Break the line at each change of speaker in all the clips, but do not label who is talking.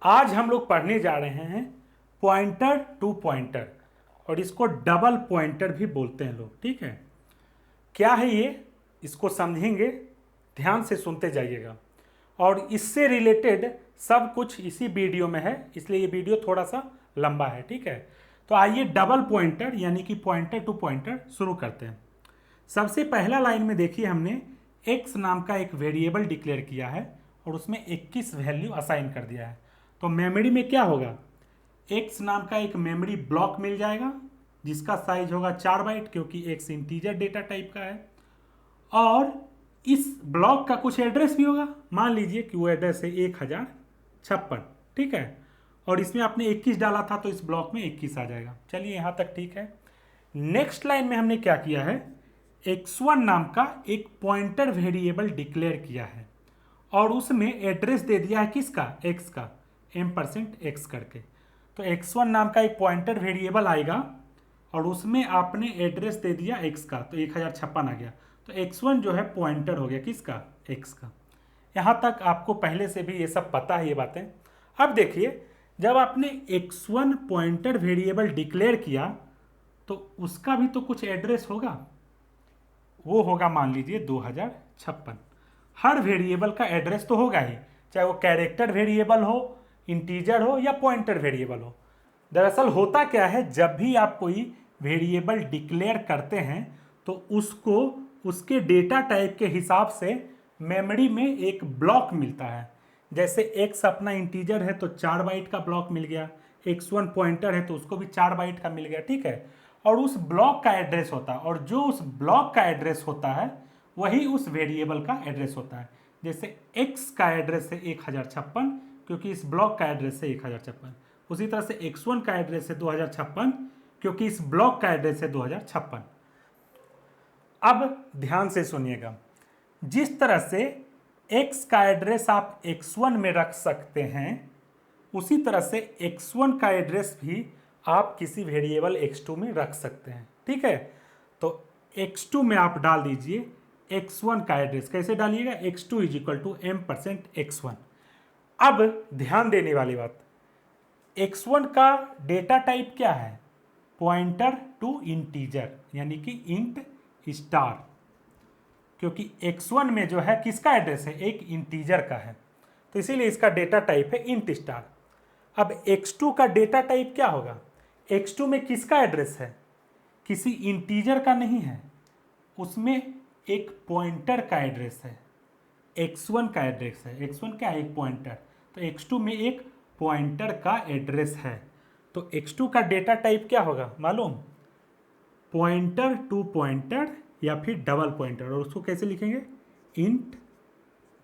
आज हम लोग पढ़ने जा रहे हैं पॉइंटर टू पॉइंटर, और इसको डबल पॉइंटर भी बोलते हैं लोग। ठीक है, क्या है ये, इसको समझेंगे, ध्यान से सुनते जाइएगा। और इससे रिलेटेड सब कुछ इसी वीडियो में है, इसलिए ये वीडियो थोड़ा सा लंबा है। ठीक है, तो आइए डबल पॉइंटर यानी कि पॉइंटर टू पॉइंटर शुरू करते हैं। सबसे पहला लाइन में देखिए, हमने x नाम का एक वेरिएबल डिक्लेयर किया है और उसमें 21 वैल्यू असाइन कर दिया है। तो मेमोरी में क्या होगा, x नाम का एक मेमोरी ब्लॉक मिल जाएगा जिसका साइज होगा 4 बाइट, क्योंकि x इंटीजर डेटा टाइप का है। और इस ब्लॉक का कुछ एड्रेस भी होगा, मान लीजिए कि वो एड्रेस है 1056। ठीक है, और इसमें आपने 21 डाला था तो इस ब्लॉक में 21 आ जाएगा। चलिए यहाँ तक ठीक है। नेक्स्ट लाइन में हमने क्या किया है, x1 नाम का एक पॉइंटर वेरिएबल डिक्लेयर किया है और उसमें एड्रेस दे दिया है किसका, x का, %x करके। तो x1 नाम का एक पॉइंटर वेरिएबल आएगा और उसमें आपने एड्रेस दे दिया x का, तो 1056 आ गया। तो x1 जो है पॉइंटर हो गया किसका, x का। यहाँ तक आपको पहले से भी ये सब पता है ये बातें। अब देखिए, जब आपने x1 पॉइंटर वेरिएबल डिक्लेयर किया तो उसका भी तो कुछ एड्रेस होगा, वो होगा मान लीजिए 2056। हर वेरिएबल का एड्रेस तो होगा ही, चाहे वो कैरेक्टर वेरिएबल हो, इंटीजर हो या पॉइंटर वेरिएबल हो। दरअसल होता क्या है, जब भी आप कोई वेरिएबल डिक्लेयर करते हैं तो उसको उसके डेटा टाइप के हिसाब से मेमोरी में एक ब्लॉक मिलता है। जैसे x अपना इंटीजर है तो 4 बाइट का ब्लॉक मिल गया, x1 पॉइंटर है तो उसको भी 4 बाइट का मिल गया। ठीक है, और उस ब्लॉक का एड्रेस होता है, और जो उस ब्लॉक का एड्रेस होता है वही उस वेरिएबल का एड्रेस होता है। जैसे x का एड्रेस है 1056, क्योंकि इस ब्लॉक का एड्रेस है 1056। उसी तरह से x1 का एड्रेस है 2056, क्योंकि इस ब्लॉक का एड्रेस है 2056। अब ध्यान से सुनिएगा, जिस तरह से x का एड्रेस आप x1 में रख सकते हैं, उसी तरह से x1 का एड्रेस भी आप किसी वेरिएबल x2 में रख सकते हैं। ठीक है, तो x2 में आप डाल दीजिए x1 का एड्रेस। कैसे डालिएगा, x2 = %x1। अब ध्यान देने वाली बात, x1 का डेटा टाइप क्या है, पॉइंटर टू इंटीजर यानी कि इंट स्टार, क्योंकि x1 में जो है किसका एड्रेस है, एक इंटीजर का है, तो इसीलिए इसका डेटा टाइप है इंट स्टार। अब x2 का डेटा टाइप क्या होगा, x2 में किसका एड्रेस है, किसी इंटीजर का नहीं है, उसमें एक पॉइंटर का एड्रेस है, x1 का एड्रेस है। x1 क्या है, एक पॉइंटर, तो x2 में एक पॉइंटर का एड्रेस है। तो x2 का डेटा टाइप क्या होगा मालूम, पॉइंटर टू पॉइंटर या फिर डबल पॉइंटर, और उसको कैसे लिखेंगे, इंट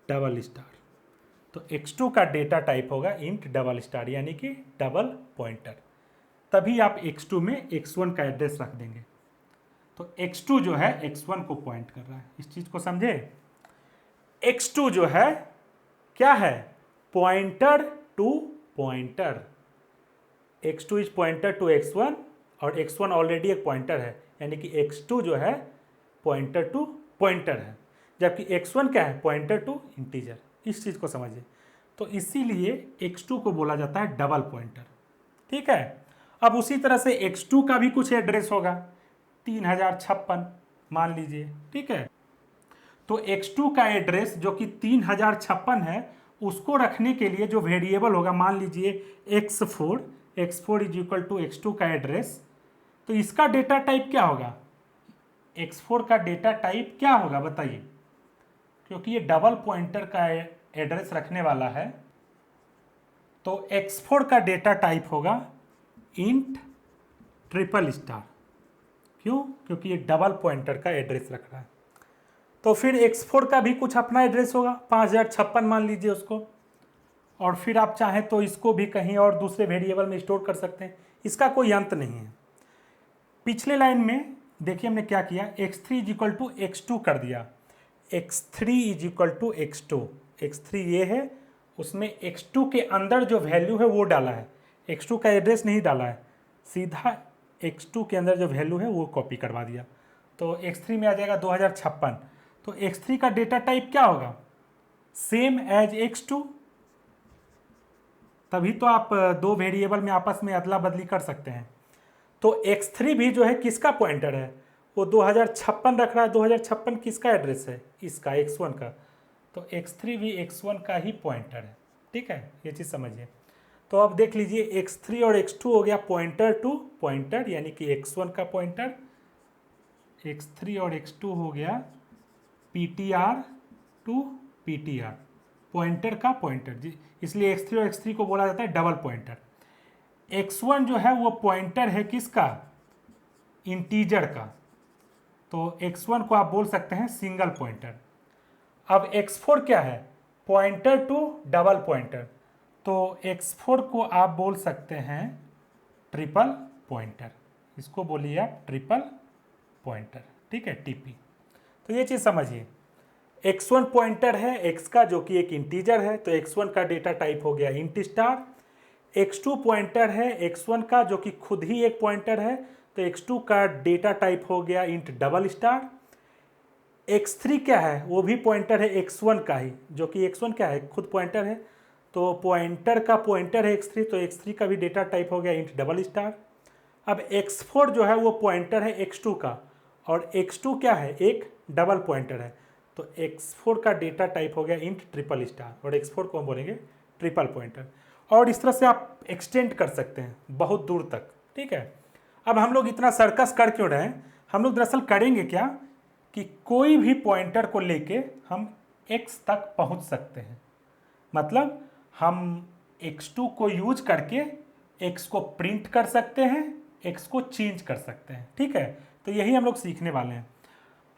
डबल स्टार। तो x2 का डेटा टाइप होगा इंट डबल स्टार यानी कि डबल पॉइंटर, तभी आप x2 में x1 का एड्रेस रख देंगे। तो x2 जो है x1 को पॉइंट कर रहा है, इस चीज को समझे। x2 जो है क्या है, pointer to pointer. x2 is pointer to x1 और x1 ऑलरेडी एक पॉइंटर है, यानी कि x2 जो है पॉइंटर टू पॉइंटर है, जबकि x1 क्या है, पॉइंटर टू इंटीजर। इस चीज को समझिए। तो इसीलिए x2 को बोला जाता है डबल पॉइंटर। ठीक है, अब उसी तरह से x2 का भी कुछ एड्रेस होगा, 3056 मान लीजिए। ठीक है, तो x2 का एड्रेस जो कि 3056 है, उसको रखने के लिए जो वेरिएबल होगा, मान लीजिए x4 = x2 का एड्रेस, तो इसका डेटा टाइप क्या होगा, x4 का डेटा टाइप क्या होगा बताइए, क्योंकि ये डबल पॉइंटर का एड्रेस रखने वाला है, तो x4 का डेटा टाइप होगा इंट ट्रिपल स्टार। क्यों, क्योंकि ये डबल पॉइंटर का एड्रेस रख रहा है। तो फिर x4 का भी कुछ अपना एड्रेस होगा, 5056 मान लीजिए उसको, और फिर आप चाहें तो इसको भी कहीं और दूसरे वेरिएबल में स्टोर कर सकते हैं, इसका कोई अंत नहीं है। पिछले लाइन में देखिए हमने क्या किया, x3 = x2 कर दिया, x3 = x2। x3 ये है, उसमें x2 के अंदर जो वैल्यू है वो डाला है, x2 का एड्रेस नहीं डाला है, सीधा x2 के अंदर जो वैल्यू है वो कॉपी करवा दिया। तो x3 में आ जाएगा 2056। तो x3 का डेटा टाइप क्या होगा, सेम एज x2, तभी तो आप दो वेरिएबल में आपस में अदला बदली कर सकते हैं। तो x3 भी जो है किसका पॉइंटर है, वो 2056 रख रहा है। 2056 किसका एड्रेस है, इसका x1 का। तो x3 भी x1 का ही पॉइंटर है, ठीक है, ये चीज़ समझिए। तो अब देख लीजिए x3 और x2 हो गया पॉइंटर टू पॉइंटर, यानी कि x1 का पॉइंटर, x3 और x2 हो गया ptr टू ptr, पॉइंटर का पॉइंटर जी, इसलिए x3 और x3 को बोला जाता है डबल पॉइंटर। x1 जो है वो पॉइंटर है किसका, इंटीजर का, तो x1 को आप बोल सकते हैं सिंगल पॉइंटर। अब x4 क्या है, पॉइंटर टू डबल पॉइंटर, तो x4 को आप बोल सकते हैं ट्रिपल पॉइंटर, इसको बोलिए आप ट्रिपल पॉइंटर, ठीक है, टीपी। तो ये चीज़ समझिए, x1 पॉइंटर है x का जो कि एक इंटीजर है, तो x1 का डेटा टाइप हो गया इंट स्टार। x2 पॉइंटर है x1 का जो कि खुद ही एक पॉइंटर है, तो x2 का डेटा टाइप हो गया इंट डबल स्टार। x3 क्या है, वो भी पॉइंटर है x1 का ही, जो कि x1 क्या है, खुद पॉइंटर है, तो पॉइंटर का पॉइंटर है x3, तो x3 का भी डेटा टाइप हो गया इंट डबल स्टार। अब x4 जो है वो पॉइंटर है x2 का, और x2 क्या है, एक डबल पॉइंटर है, तो x4 का डेटा टाइप हो गया इंट ट्रिपल स्टार, और x4 को हम बोलेंगे ट्रिपल पॉइंटर। और इस तरह से आप एक्सटेंड कर सकते हैं बहुत दूर तक, ठीक है। अब हम लोग इतना सर्कस कर क्यों रहे हैं, हम लोग दरअसल करेंगे क्या कि कोई भी पॉइंटर को लेके हम x तक पहुंच सकते हैं, मतलब हम x2 को यूज करके x को प्रिंट कर सकते हैं, x को चेंज कर सकते हैं, ठीक है। तो यही हम लोग सीखने वाले हैं।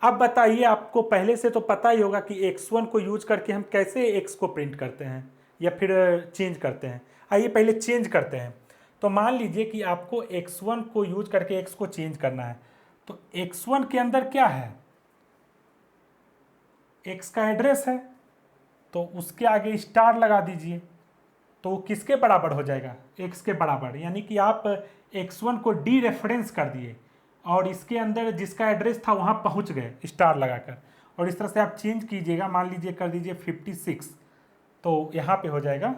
अब बताइए, आपको पहले से तो पता ही होगा कि x1 को यूज करके हम कैसे x को प्रिंट करते हैं या फिर चेंज करते हैं। आइए पहले चेंज करते हैं। तो मान लीजिए कि आपको x1 को यूज करके x को चेंज करना है, तो x1 के अंदर क्या है, x का एड्रेस है, तो उसके आगे स्टार लगा दीजिए, तो किसके बराबर हो जाएगा, x के बराबर, यानी कि आप x1 को डी रेफरेंस कर दिए और इसके अंदर जिसका एड्रेस था वहाँ पहुँच गए स्टार लगाकर, और इस तरह से आप चेंज कीजिएगा, मान लीजिए कर दीजिए 56, तो यहाँ पे हो जाएगा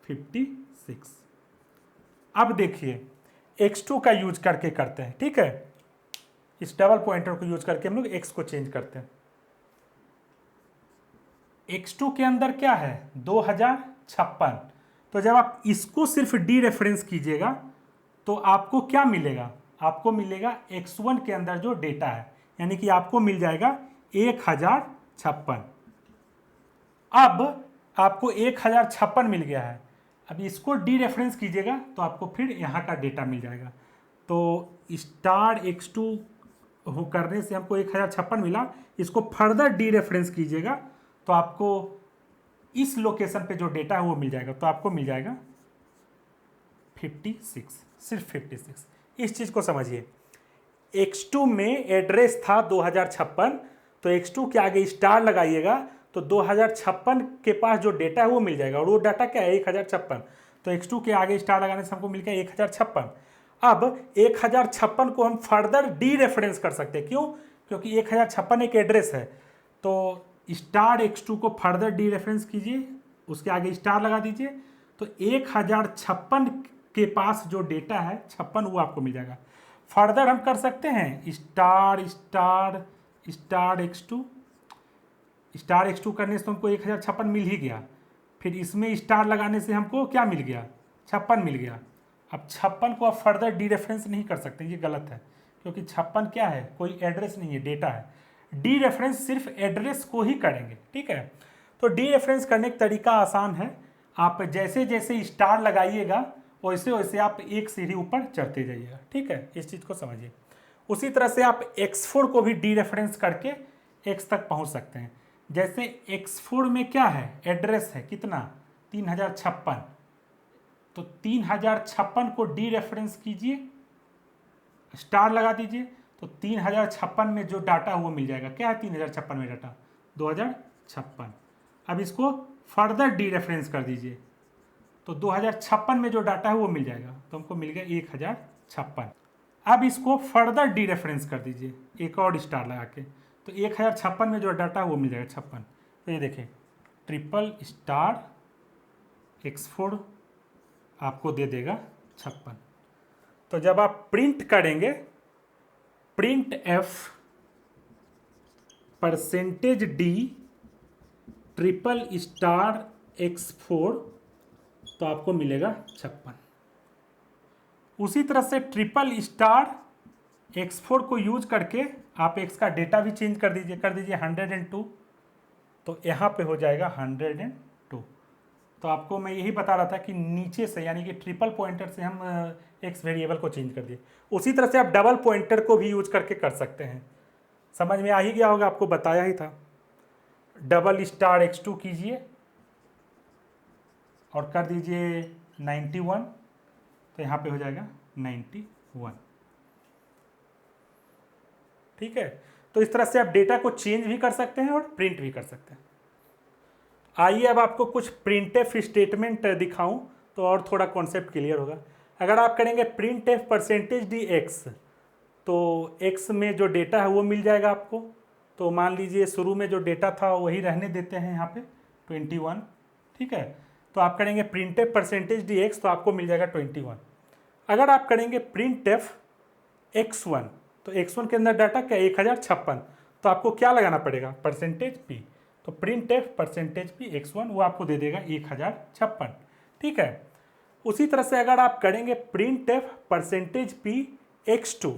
56। अब देखिए x2 का यूज करके करते हैं, ठीक है, इस डबल पॉइंटर को यूज करके हम लोग x को चेंज करते हैं। x2 के अंदर क्या है, 2056, तो जब आप इसको सिर्फ डी रेफरेंस कीजिएगा तो आपको क्या मिलेगा, आपको मिलेगा x1 के अंदर जो डेटा है, यानी कि आपको मिल जाएगा 1056। अब आपको 1056 मिल गया है, अब इसको डी रेफरेंस कीजिएगा तो आपको फिर यहाँ का डेटा मिल जाएगा। तो स्टार x2 हो करने से हमको 1056 मिला, इसको फर्दर डी रेफरेंस कीजिएगा तो आपको इस लोकेशन पे जो डेटा है वो मिल जाएगा, तो आपको मिल जाएगा 56, सिर्फ 56। इस चीज़ को समझिए, x2 में एड्रेस था 2056, तो x2 के आगे स्टार लगाइएगा तो 2056 के पास जो डेटा है वो मिल जाएगा, और वो डाटा क्या है 1056, तो x2 के आगे स्टार लगाने से हमको मिल गया 1056। अब 1056 को हम फर्दर डी रेफरेंस कर सकते हैं, क्यों, क्योंकि 1056 एक एड्रेस है, तो स्टार x2 को फर्दर डी रेफरेंस कीजिए, उसके आगे स्टार लगा दीजिए, तो 1056 के पास जो डेटा है 56 वो आपको मिल जाएगा। फर्दर हम कर सकते हैं star star star x2, star x2 करने से तो हमको 1056 मिल ही गया, फिर इसमें स्टार लगाने से हमको क्या मिल गया, 56 मिल गया। अब 56 को आप फर्दर डी रेफरेंस नहीं कर सकते, ये गलत है, क्योंकि 56 क्या है, कोई एड्रेस नहीं है, डेटा है। डी रेफरेंस सिर्फ एड्रेस को ही करेंगे, ठीक है। तो डी रेफरेंस करने का तरीका आसान है, आप जैसे जैसे स्टार लगाइएगा वैसे वैसे आप एक सीढ़ी ऊपर चढ़ते जाइएगा, ठीक है, इस चीज़ को समझिए। उसी तरह से आप x4 को भी डी रेफरेंस करके x तक पहुंच सकते हैं। जैसे x4 में क्या है, एड्रेस है कितना, 3056, तो 3056 को डी रेफरेंस कीजिए, स्टार लगा दीजिए, तो 3056 में जो डाटा वो मिल जाएगा, क्या है 3056 में डाटा, 2056। अब इसको फर्दर डी रेफरेंस कर दीजिए, तो 2056 में जो डाटा है वो मिल जाएगा, तो हमको मिल गया 1056। अब इसको फर्दर डी रेफरेंस कर दीजिए एक और स्टार लगा के, तो 1056 में जो डाटा है वो मिल जाएगा 56। तो ये देखिए ट्रिपल स्टार x4 आपको दे देगा 56। तो जब आप प्रिंट करेंगे प्रिंट एफ %d $x4 तो आपको मिलेगा 56। उसी तरह से $x4 को यूज करके आप x का डेटा भी चेंज कर दीजिए 102। तो यहाँ पे हो जाएगा 102। तो आपको मैं यही बता रहा था कि नीचे से यानी कि ट्रिपल पॉइंटर से हम x वेरिएबल को चेंज कर दिए। उसी तरह से आप डबल पॉइंटर को भी यूज करके कर सकते हैं। समझ में आ ही गया होगा, आपको बताया ही था। $x2 कीजिए और कर दीजिए 91। तो यहाँ पे हो जाएगा 91। ठीक है, तो इस तरह से आप डेटा को चेंज भी कर सकते हैं और प्रिंट भी कर सकते हैं। आइए अब आपको कुछ प्रिंटफ स्टेटमेंट दिखाऊं तो और थोड़ा कॉन्सेप्ट क्लियर होगा। अगर आप करेंगे प्रिंटफ %dx तो x में जो डेटा है वो मिल जाएगा आपको। तो मान लीजिए शुरू में जो डेटा था वही रहने देते हैं यहाँ पे 21। ठीक है, तो आप करेंगे प्रिंटफ %dx तो आपको मिल जाएगा 21। अगर आप करेंगे प्रिंटफ x1 तो x1 के अंदर डाटा क्या 1056, तो आपको क्या लगाना पड़ेगा %p। तो प्रिंटफ %p x1 वो आपको दे देगा 1056। ठीक है, उसी तरह से अगर आप करेंगे प्रिंटफ %p x2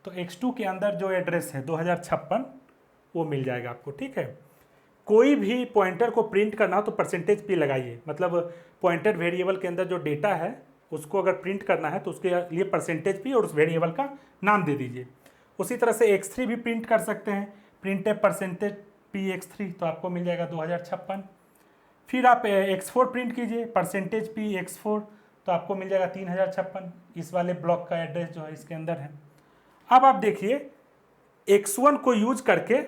तो x2 के अंदर जो एड्रेस है 2056 वो मिल जाएगा आपको। ठीक है, कोई भी पॉइंटर को प्रिंट करना हो तो %p लगाइए, मतलब पॉइंटर वेरिएबल के अंदर जो डेटा है उसको अगर प्रिंट करना है तो उसके लिए %p और उस वेरिएबल का नाम दे दीजिए। उसी तरह से x3 भी प्रिंट कर सकते हैं, प्रिंटफ %p x3 तो आपको मिल जाएगा 2056। फिर आप x4 प्रिंट कीजिए %p x4 तो आपको मिल जाएगा 3056। इस वाले ब्लॉक का एड्रेस जो है इसके अंदर है। अब आप देखिए x1 को यूज करके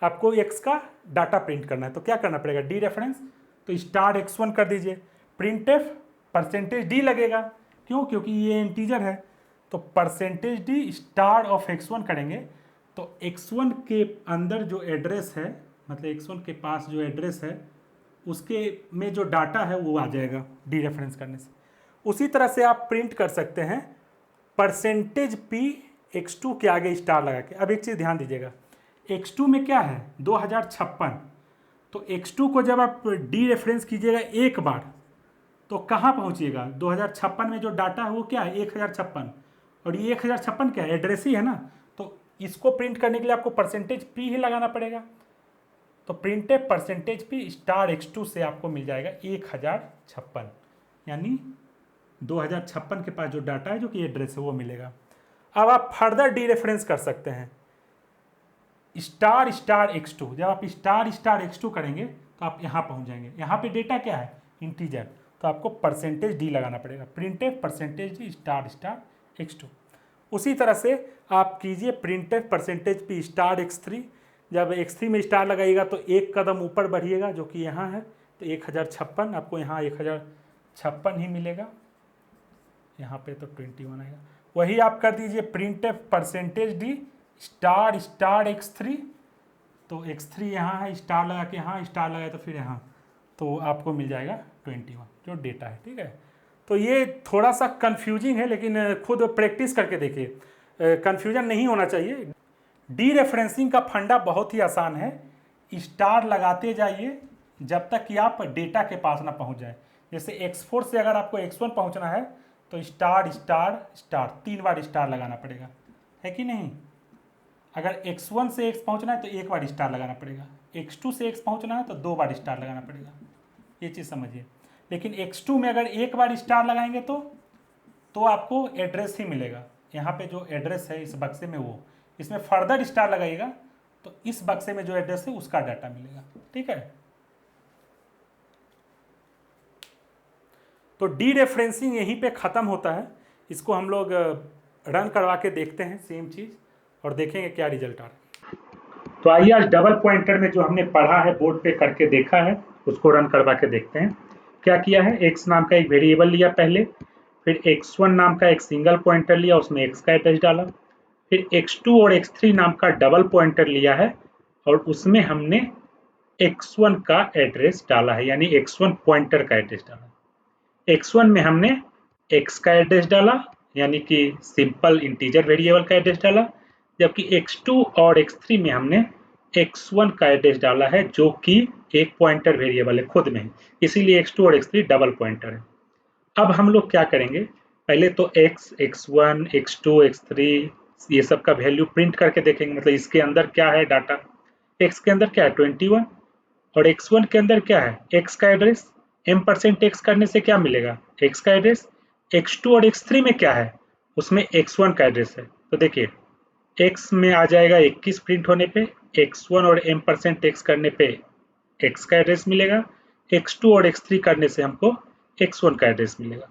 आपको x का डाटा प्रिंट करना है तो क्या करना पड़ेगा डी रेफरेंस। तो $x1 कर दीजिए, प्रिंटफ %d लगेगा, क्यों, क्योंकि ये इंटीजर है। तो %d $x1 करेंगे तो x1 के अंदर जो एड्रेस है, मतलब x1 के पास जो एड्रेस है उसके में जो डाटा है वो आ जाएगा डी रेफरेंस करने से। उसी तरह से आप प्रिंट कर सकते हैं %p x2 के आगे स्टार लगा के। अब एक चीज़ ध्यान दीजिएगा, x2 में क्या है 2056। तो x2 को जब आप डी रेफरेंस कीजिएगा एक बार तो कहाँ पहुँचिएगा 2056 में जो डाटा है वो क्या है 1056, और ये 1056 क्या है एड्रेस ही है ना। तो इसको प्रिंट करने के लिए आपको %p ही लगाना पड़ेगा। तो प्रिंटफ %p $x2 से आपको मिल जाएगा 1056, यानी 2056 के पास जो डाटा है जो कि एड्रेस है वो मिलेगा। अब आप फर्दर डी रेफरेंस कर सकते हैं $x2। जब आप $x2 करेंगे तो आप यहाँ पहुँच जाएंगे। यहाँ पे डेटा क्या है इंटीजर, तो आपको %d लगाना पड़ेगा, प्रिंटफ %d $x2। उसी तरह से आप कीजिए प्रिंटफ %p $x3। जब x3 में स्टार लगाइएगा तो एक कदम ऊपर बढ़िएगा जो कि यहाँ है, तो 1056 आपको यहाँ 1056 ही मिलेगा, यहाँ पे तो 21 आएगा। वही आप कर दीजिए प्रिंटफ %d $x3। तो x3 यहाँ है, स्टार लगा के यहाँ स्टार लगाए तो फिर यहाँ, तो आपको मिल जाएगा 21 जो डेटा है। ठीक है, तो ये थोड़ा सा कंफ्यूजिंग है लेकिन खुद प्रैक्टिस करके देखिए, कंफ्यूजन नहीं होना चाहिए। डी रेफरेंसिंग का फंडा बहुत ही आसान है, स्टार लगाते जाइए जब तक कि आप डेटा के पास ना पहुंच जाए। जैसे x4 से अगर आपको x1 पहुंचना है तो स्टार स्टार स्टार 3 बार स्टार लगाना पड़ेगा, है कि नहीं। अगर x1 से x पहुंचना है तो एक बार स्टार लगाना पड़ेगा, x2 से x पहुंचना है तो 2 बार स्टार लगाना पड़ेगा, ये चीज़ समझिए। लेकिन x2 में अगर एक बार स्टार लगाएंगे तो आपको एड्रेस ही मिलेगा। यहाँ पे जो एड्रेस है इस बक्से में वो, इसमें फर्दर स्टार लगाइएगा तो इस बक्से में जो एड्रेस है उसका डाटा मिलेगा। ठीक है, तो डी रेफरेंसिंग यहीं पे ख़त्म होता है। इसको हम लोग रन करवा के देखते हैं सेम चीज़ और देखेंगे क्या रिजल्ट आ रहा है। तो आइए आज डबल पॉइंटर में जो हमने पढ़ा है बोर्ड पे करके देखा है उसको रन करवा के देखते हैं। क्या किया है, x नाम का एक वेरिएबल लिया पहले, फिर x1 नाम का एक सिंगल पॉइंटर लिया, उसमें x का एड्रेस डाला, फिर x2 और x3 नाम का डबल पॉइंटर लिया है और उसमें हमने x1 का एड्रेस डाला है, यानी x1 पॉइंटर का एड्रेस डाला। x1 में हमने x का एड्रेस डाला, यानी कि सिंपल इंटीजर वेरिएबल का एड्रेस डाला, जबकि x2 और x3 में हमने x1 का एड्रेस डाला है, जो कि एक पॉइंटर वेरिएबल है खुद में, इसीलिए x2 और x3 डबल पॉइंटर है। अब हम लोग क्या करेंगे, पहले तो x, x1, x2, x3 ये सब का वैल्यू प्रिंट करके देखेंगे, मतलब इसके अंदर क्या है डाटा। x के अंदर क्या है 21 और x1 के अंदर क्या है x का एड्रेस। m% x करने से क्या मिलेगा x का एड्रेस। x2 और x3 में क्या है, उसमें x1 का एड्रेस है। तो देखिए x में आ जाएगा 21 प्रिंट होने पे, x1 और m% x करने पे x का एड्रेस मिलेगा, x2 और x3 करने से हमको x1 का एड्रेस मिलेगा।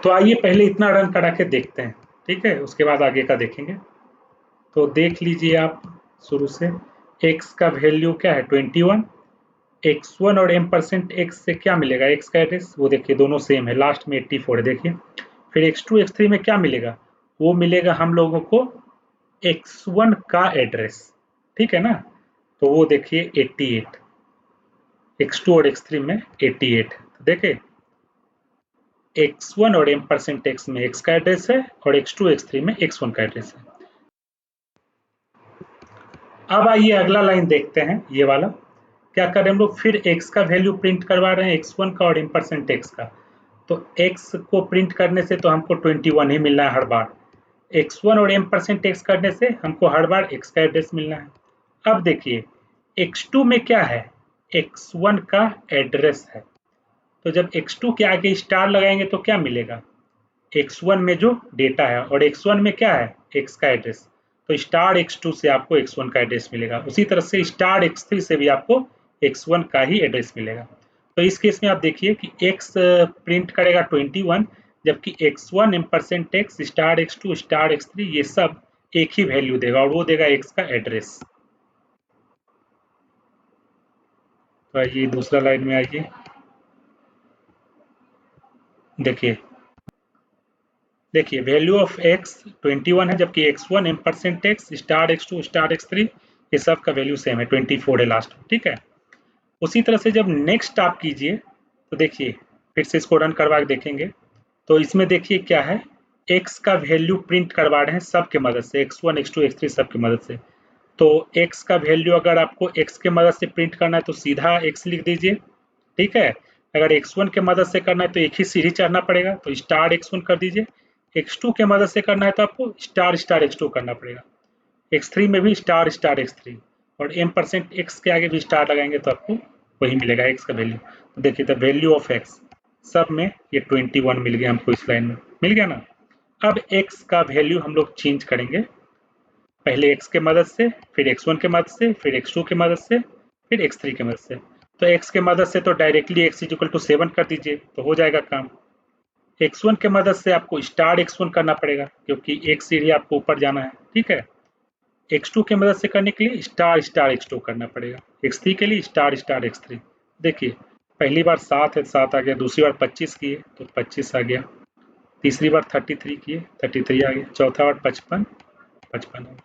तो आइए पहले इतना रन करा के देखते हैं, ठीक है, उसके बाद आगे का देखेंगे। तो देख लीजिए आप शुरू से, x का वैल्यू क्या है 21, x1 और m%x से क्या मिलेगा x का एड्रेस, वो देखिए दोनों सेम है, लास्ट में 84 है देखिए। फिर x2 x3 में क्या मिलेगा, वो मिलेगा हम लोगों को x1 का एड्रेस, ठीक है ना। तो वो देखिए 88, x2 और x3 में 88, तो देखिए x1 और m%x में x का एड्रेस है और x2 x3 में x1 का एड्रेस है। अब आइए अगला लाइन देखते हैं, ये वाला क्या करें हम लोग, फिर x का वैल्यू प्रिंट करवा रहे हैं x1 का और m%x का। तो x को प्रिंट करने से तो हमको 21 ही मिलना है हर बार, x1 और m%x करने से हमको हर बार x का एड्रेस मिलना है। अब देखिए x2 में क्या है, x1 का एड्रेस है, तो जब x2 के आगे स्टार लगाएंगे तो क्या मिलेगा, x1 में जो डेटा है और x1 में क्या है x का एड्रेस, तो स्टार x2 से आपको x1 का एड्रेस मिलेगा। उसी तरह से स्टार x3 से भी आपको x1 का ही एड्रेस मिलेगा। तो इस केस में आप देखिए कि x प्रिंट करेगा 21, जबकि x1 m%x star x2 star x3 ये सब एक ही वैल्यू देगा और वो देगा x का एड्रेस। तो आइए दूसरा लाइन में आइए, देखिए देखिए वैल्यू ऑफ x 21 है, जबकि x1 m%x star x2 star x3 ये सब का वैल्यू सेम है, 24 है लास्ट में, ठीक है। उसी तरह से जब नेक्स्ट आप कीजिए तो देखिए फिर से इसको रन करवा के देखेंगे। तो इसमें देखिए क्या है, x का वैल्यू प्रिंट करवा रहे हैं सब के मदद से, x1 x2 x3 सब की मदद से। तो x का वैल्यू अगर आपको x के मदद से प्रिंट करना है तो सीधा x लिख दीजिए, ठीक है। अगर x1 के मदद से करना है तो एक ही सीढ़ी चढ़ना पड़ेगा, तो स्टार x1 कर दीजिए। x2 के मदद से करना है तो आपको स्टार स्टार x2 करना पड़ेगा। x3 में भी स्टार स्टार x3 और m%x के आगे भी स्टार लगाएंगे तो आपको वही मिलेगा x का वैल्यू। तो देखिए द वैल्यू ऑफ x सब में ये 21 मिल गया हमको, इस लाइन में मिल गया ना। अब x का वैल्यू हम लोग चेंज करेंगे, पहले x के मदद से, फिर x1 के मदद से, फिर x2 के मदद से, फिर x3 के मदद से। तो x के मदद से तो डायरेक्टली x इक्वल टू 7 कर दीजिए तो हो जाएगा काम। x1 के मदद से आपको स्टार x1 करना पड़ेगा क्योंकि एक सीढ़ी आपको ऊपर जाना है, ठीक है। x2 की मदद से करने के लिए स्टार स्टार x2 करना पड़ेगा, x3 के लिए स्टार स्टार x3। देखिए पहली बार 7 है 7 आ गया, दूसरी बार 25 किए तो 25 आ गया, तीसरी बार 33 किए 33 आ गया, चौथा बार 55 55 आ गया।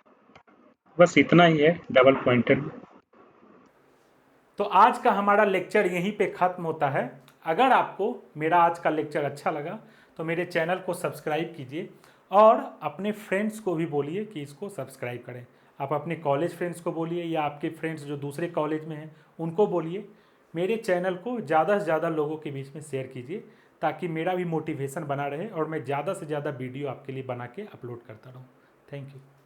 बस इतना ही है डबल पॉइंटर में। तो आज का हमारा लेक्चर यहीं पे ख़त्म होता है। अगर आपको मेरा आज का लेक्चर अच्छा लगा तो मेरे चैनल को सब्सक्राइब कीजिए और अपने फ्रेंड्स को भी बोलिए कि इसको सब्सक्राइब करें। आप अपने कॉलेज फ्रेंड्स को बोलिए या आपके फ्रेंड्स जो दूसरे कॉलेज में हैं उनको बोलिए। मेरे चैनल को ज़्यादा से ज़्यादा लोगों के बीच में शेयर कीजिए ताकि मेरा भी मोटिवेशन बना रहे और मैं ज़्यादा से ज़्यादा वीडियो आपके लिए बना के अपलोड करता रहूँ। Thank you.